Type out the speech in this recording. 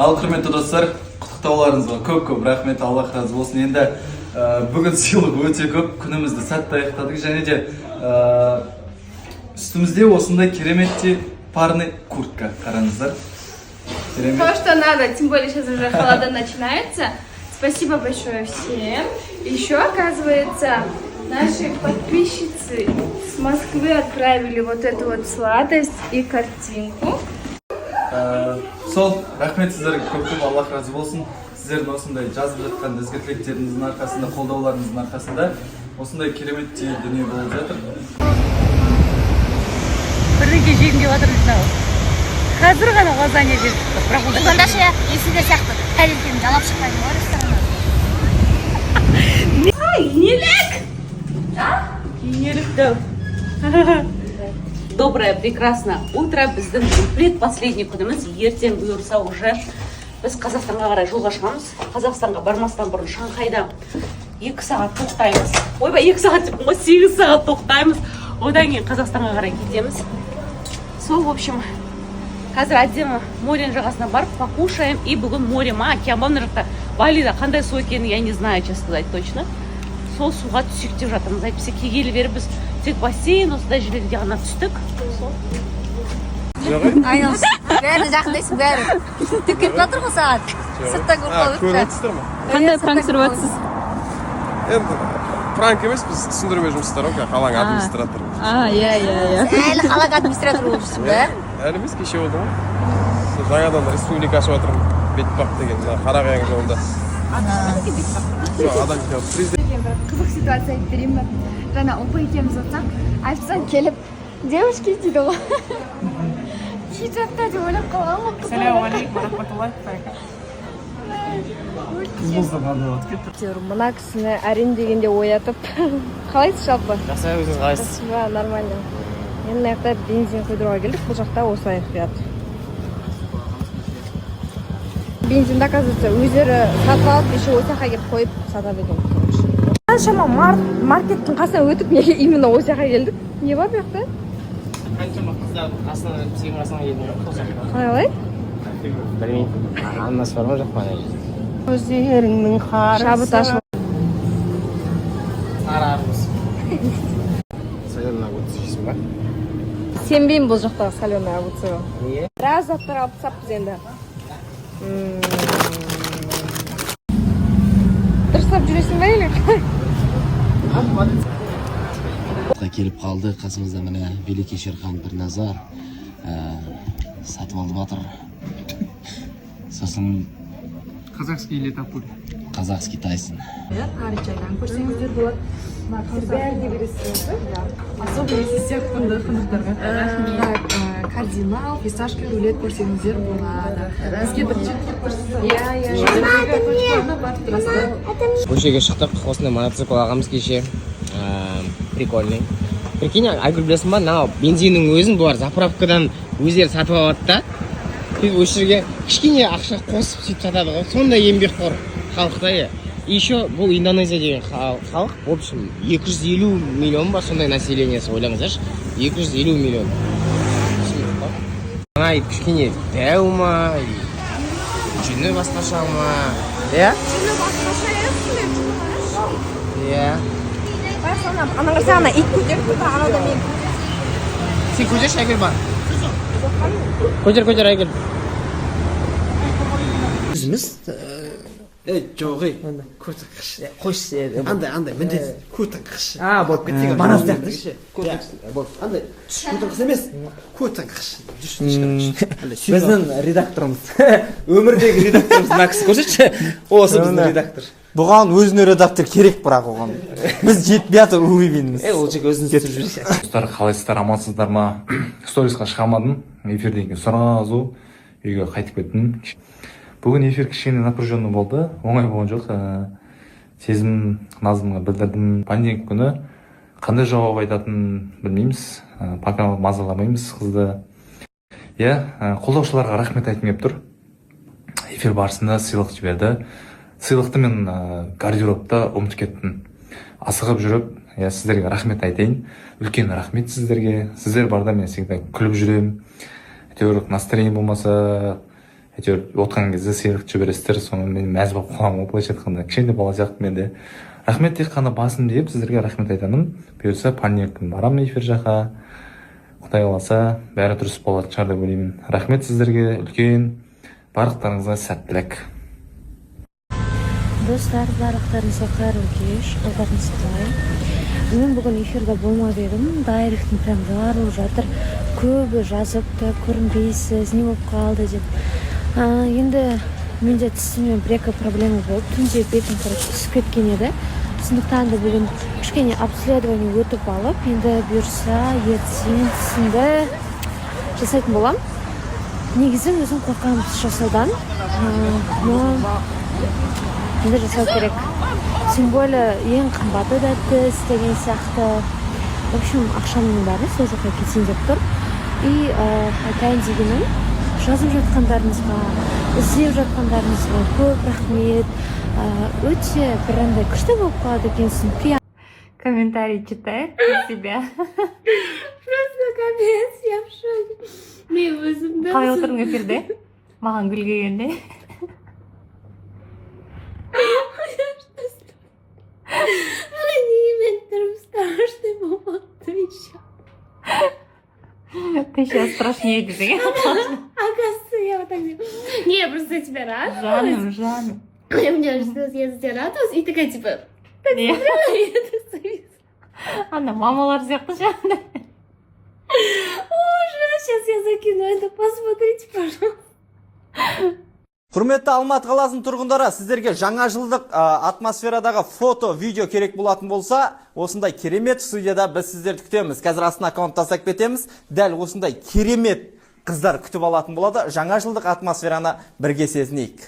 Ал құрметті достар, құттықтауларыңызға көп рахмет, Аллах разы болсын. Енді бүгін сыйлық өте көп, күнімізді сәтті аяқтадық және де үстімізде осындай кереметте парный куртка, қараңыздар. То, что надо, тем более сейчас уже холода начинается. Спасибо большое всем. Еще, оказывается, наши подписчицы с Москвы отправили вот эту вот сладость и картинку. Сол, рахмет сіздерге көп, Аллах разы болсын. Сіздердің осындай жазып жатқан ізгі тілектеріңіздің арқасында, қолдауларыңыздың арқасында осындай кереметтей дүние болып жатыр. Бірдеңке жегім деп жатырмыз. Қазір ғана лазанья жеп шықтық. Бірақ Бүгін ше есінде сияқты тәрелкені жалап шықпайды ғой рестораннан. Енелік! енелік дәу. Доброе, прекрасно утро. Біздің предпоследний күніміз. Ертең бұйырса уже біз Қазақстанға қарай жолға шығамыз. Қазақстанға бармастан бұрын Шанхайда 2 сағат тоқтаймыз. Ойбай, 2 сағат деп, 8 сағат тоқтаймыз. Одан кейін Қазақстанға қарай кетеміз. Сол, в общем, қазір әдемі морен жағасына барып покушаем. И бүгін море ма, океан мына жақта Балида қандай су екенін я не знаю, честно сказать, точно. Сол суға түсек деп жатырмыз. Әйтпесе келгелі бері біз тек бассейн, осындай жерлерге ғана түстік. Айналсын. Бәрі жақындайсың, бәрі. Тек кетіп жатыр ғой сағат. Сырттан көріп қалып. Қандай пранк түсіріп жатсыз? Енді пранк емес, біз түсіндірме жұмыстар ғой, қалаң администратор. Иә. Әлі қалаң администратор болып жүрсің бе? Әлі емес, кеше болды ғой. Жаңадан республика ашып жатырмын. Бетпақ деген, Қарағайың жолында. Адам Қызық ситуация айтып берейін бе? Жаңа опа екеуміз отырсақ, официант келіп, девушки дейді ғой. Хиджабта деп ойлап қалған ғой. Салам алейкум, рахматуллахи Мына кісіні әрең дегенде оятып, қалайсыз жалпы? Жақсы, өзіңіз қалайсыз? Спасибо, нормально. Енді мына жақта бензин құйдыруға келдік, бұл жақта осылай құяды. Бензинді, оказывается, өздері сатып алып, еще осы жаққа келіп қойып сатады екен. Қаншама маркеттің қасынан өтіп, неге именно осы жаққа келдік? Не бар бұл жақта? Қаншама қыздар қасынан, сенің қасынан келдім. Қалай? Білмеймін. Аннасы бар ма жоқ па? Көздеріңнің қарысы. Шабыт ашылып. Сары арбыз. Соленый огурцы жейсің ба? Сенбеймін бұл жақтағы соленый огурцы. Неге? Біраз заттар алып тастаппыз енді. Дұрыстап жүресің бе или? Келіп қалды, қасымызда міне Великий Шерхан Бірназар сатып алып жатыр. Сосын Казахский летопуль. казахский Тайсон. Арычайдан көрсеңіздер болады. Бәріне бересіздер. Особенно если всех қонақтарға. Кардинал, фисташка, рулет көрсеңіздер болады. Бізге бір чекет тұрсыз. Көшеге шықтық, осындай мотоцикл алғанбыз кеше. Прикольный. Прикинь, Айгүл білесің ба, мынау бензиннің өзін бұлар заправкадан өздері сатып алады да. Біз осы жерге кішкене ақша қосып сөйтіп сатады ғой. Сондай еңбекқор халықта е. Еще бұл Индонезия деген халық, в общем, 250 миллион ба сондай населениесі, ойлаңыздаршы. 250 миллион. Ана кішкене дәу ма, жүні басқаша ма? Е? Жүні басқаша Е. Ана қарсағына ит көтеріп, анада мен. Сен көтерші, Айгүл бар. Көтер, Айгүл. Өзіміз жоғи көтің қышы қойшы андай міндет көтің қышы болып кетсек манас сияқты андай көтің қышы емес көтің қышы біздің редакторымыз өмірдегі редакторымыз мына кісі көрсетші осы біздің редактор бұған өзіне редактор керек бірақ оған біз жетпей жатыр уйбиніміз ол жерге өзіңіз түсіріп жүрсіз достар, қалайсыздар, амансыздар ма? Сторисқа шыға алмадым, эфирден кейін сразу үйге қайтып кеттім. Бүгін эфир кішкене напряженный болды, оңай болған жоқ. Сезім Назымға білдірдім. Понедельник күні қандай жауап айтатынын білмейміз, пока мазаламаймыз қызды. Қолдаушыларға рахмет айтқым келіп тұр. Эфир барысында сыйлық жіберді. Сыйлықты мен гардеробта ұмытып кеттім. Асығып жүріп, сіздерге рахмет айтайын. Үлкен рахмет сіздерге. Сіздер барда мен всегда күліп жүрем. Әйтеуір настроение болмаса, әйтеуір отқан кезде сыйлық жібересіздер, соны мен мәз болып қаламын ғой, былайша айтқанда кішкене бала сияқты мен де. Рахмет, тек қана басымды иіп сіздерге рахмет айтамын. Бұйырса понедельник барамын эфир жаққа. Құдай қаласа бәрі дұрыс болатын шығар деп ойлаймын. Рахмет сіздерге үлкен, барлықтарыңызға сәттілік. Достар, барлықтарыңызға қайырлы кеш, ауқатыңыз қалай? Мен бүгін эфирде болмап едім, дайректің прям жарылып жатыр. Көбі жазыпты, көрінбейсіз, не болып қалды деп. Енді менде тісіммен бір-екі проблема болып, түнде бетім түсіп кеткен еді. Сондықтан да бүгін кішкене обследование өтіп алып, енді бұйырса ертең тісімді жасайтын боламын. Негізі өзім қорқамын тіс жасаудан, но енді жасау керек. Тем более ең қымбаты да тіс деген сияқты. В общем, ақшамның бәрі сол жаққа кетейін деп тұр. И айтайын дегенім, жазып жатқандарыңызға, іздеп жатқандарыңызға көп рахмет. Өте бір андай күшті болып қалады екенсің. Комментарий читает про себя. Просто капец, я в шоке. Мен өзімді... Қалай отырың эфирде? Маған күлгенде. Мен тұрып страшный болмады еще. Ты сейчас страшнее десең. Оказывается, я вот так делаю. Не, я просто тебя радовалась. Жаным. Я мне что я за тебя радовалась, и такая типа... Так смотрела, и это завис. Ана, мамалар сияқты жанды. Ужас, сейчас я закину это, посмотрите, пожалуйста. Құрметті Алматы қаласының тұрғындары, сіздерге жаңа жылдық атмосферадағы фото, видео керек болатын болса, осындай керемет студияда біз сіздерді күтеміз. Қазір астына аккаунт тастап кетеміз. Дәл осындай керемет қыздар күтіп алатын болады. Жаңа жылдық атмосфераны бірге сезінейік.